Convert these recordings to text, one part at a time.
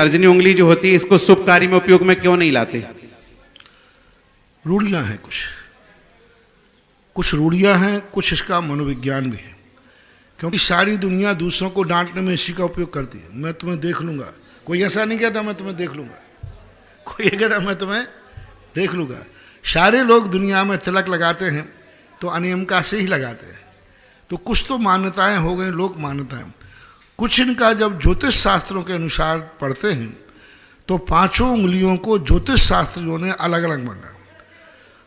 तर्जनी उंगली जो होती है इसको शुभ कार्य में उपयोग में क्यों नहीं लाते? रूढ़ियाँ हैं, कुछ रूढ़ियाँ हैं, कुछ इसका मनोविज्ञान भी है। क्योंकि सारी दुनिया दूसरों को डांटने में इसी का उपयोग करती है। मैं तुम्हें देख लूँगा, कोई ऐसा नहीं कहता मैं तुम्हें देख लूँगा, कोई ये कहता मैं तुम्हें देख लूँगा। सारे लोग दुनिया में तिलक लगाते हैं तो अनियमिका से ही लगाते हैं। तो कुछ तो मान्यताएं हो गई, लोक मान्यताएं। कुछ इनका जब ज्योतिष शास्त्रों के अनुसार पढ़ते हैं तो पांचों उंगलियों को ज्योतिष शास्त्रियों ने अलग अलग मांगा।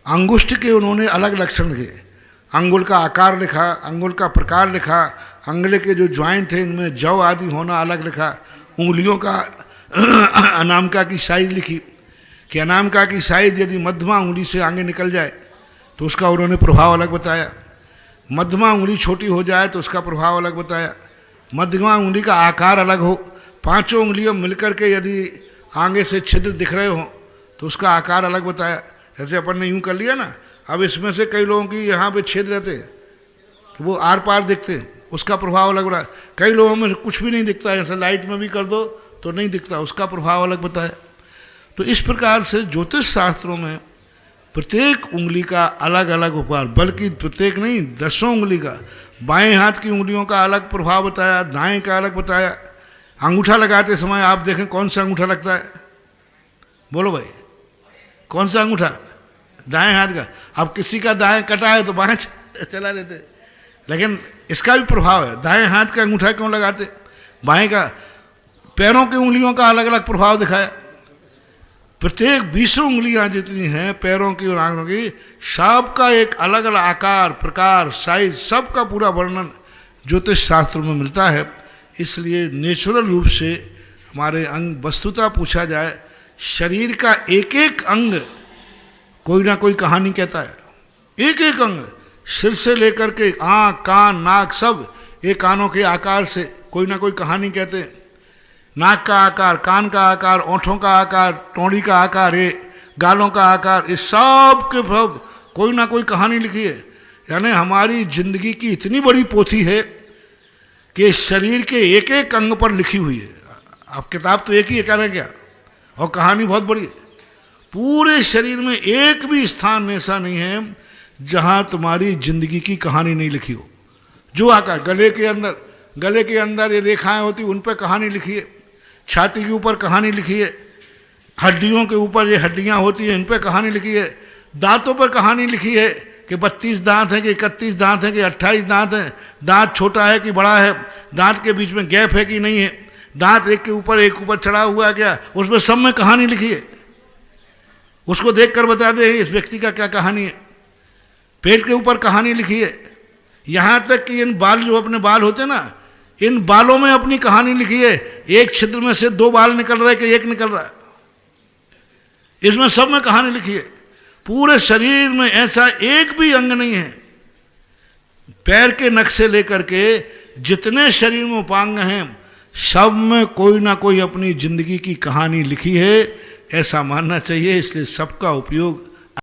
अंगुष्ठ के उन्होंने अलग लक्षण दिए, अंगुल का आकार लिखा, अंगुल का प्रकार लिखा, अंगुले के जो ज्वाइंट है इनमें जव आदि होना अलग लिखा, उंगलियों का अनामिका की साइज लिखी कि अनामिका की साइज यदि मध्यमा उंगली से आगे निकल जाए तो उसका उन्होंने प्रभाव अलग बताया, मध्यमा उंगली छोटी हो जाए तो उसका प्रभाव अलग बताया, मध्यमा उंगली का आकार अलग हो, पांचों उंगलियों मिलकर के यदि आगे से छिद्र दिख रहे हों तो उसका आकार अलग बताया। जैसे अपन ने यूँ कर लिया ना, अब इसमें से कई लोगों की यहाँ पे छेद रहते हैं कि वो आर पार दिखते हैं, उसका प्रभाव अलग रहा। कई लोगों में कुछ भी नहीं दिखता, जैसे लाइट में भी कर दो तो नहीं दिखता, उसका प्रभाव अलग बताया। तो इस प्रकार से ज्योतिष शास्त्रों में प्रत्येक उंगली का अलग अलग उपहार, बल्कि प्रत्येक नहीं, 10 उंगली का, बाएं हाथ की उंगलियों का अलग प्रभाव बताया, दाएं का अलग बताया। अंगूठा लगाते समय आप देखें कौन सा अंगूठा लगता है, बोलो भाई कौन सा अंगूठा? दाएं हाथ का। अब किसी का दाएं कटा है तो बाएं चला देते, लेकिन इसका भी प्रभाव है। दाएं हाथ का अंगूठा क्यों लगाते, बाएं का? पैरों की उंगलियों का अलग अलग प्रभाव दिखाया। प्रत्येक 20 उंगलियां जितनी हैं पैरों की और आंखों की, सबका एक अलग अलग आकार, प्रकार, साइज, सबका पूरा वर्णन ज्योतिष शास्त्र में मिलता है। इसलिए नेचुरल रूप से हमारे अंग, वस्तुतः पूछा जाए शरीर का एक एक अंग कोई ना कोई कहानी कहता है। एक एक अंग सिर से लेकर के आँख, कान, नाक, सब एक कानों के आकार से कोई ना कोई कहानी कहते हैं। नाक का आकार, कान का आकार, ओंठों का आकार, टोड़ी का आकार, ये गालों का आकार, इस सब के सब कोई ना कोई कहानी लिखी है। यानी हमारी जिंदगी की इतनी बड़ी पोथी है कि शरीर के एक एक अंग पर लिखी हुई है। आप किताब तो एक ही है कह रहे हैं क्या, और कहानी बहुत बड़ी है। पूरे शरीर में एक भी स्थान ऐसा नहीं है जहां तुम्हारी जिंदगी की कहानी नहीं लिखी हो। जो आकार, गले के अंदर ये रेखाएं होती उन पर कहानी लिखी है, छाती के ऊपर कहानी लिखी है, हड्डियों के ऊपर ये हड्डियां होती हैं इन पर कहानी लिखी है, दांतों पर कहानी लिखी है कि 32 दांत हैं कि 31 दांत हैं कि 28 दांत हैं, दांत छोटा है कि बड़ा है, दांत के बीच में गैप है कि नहीं है, दांत एक के ऊपर एक ऊपर चढ़ा हुआ है क्या, उसमें सब में कहानी लिखी है। उसको देखकर बता दे इस व्यक्ति का क्या कहानी है। पेट के ऊपर कहानी लिखी है, यहाँ तक कि इन बाल, जो अपने बाल होते ना, इन बालों में अपनी कहानी लिखी है। एक छिद्र में से 2 बाल निकल रहे कि एक निकल रहा है, इसमें सब में कहानी लिखी है। पूरे शरीर में ऐसा एक भी अंग नहीं है, पैर के नख से लेकर के जितने शरीर में उपांग हैं सब में कोई ना कोई अपनी जिंदगी की कहानी लिखी है, ऐसा मानना चाहिए। इसलिए सबका उपयोग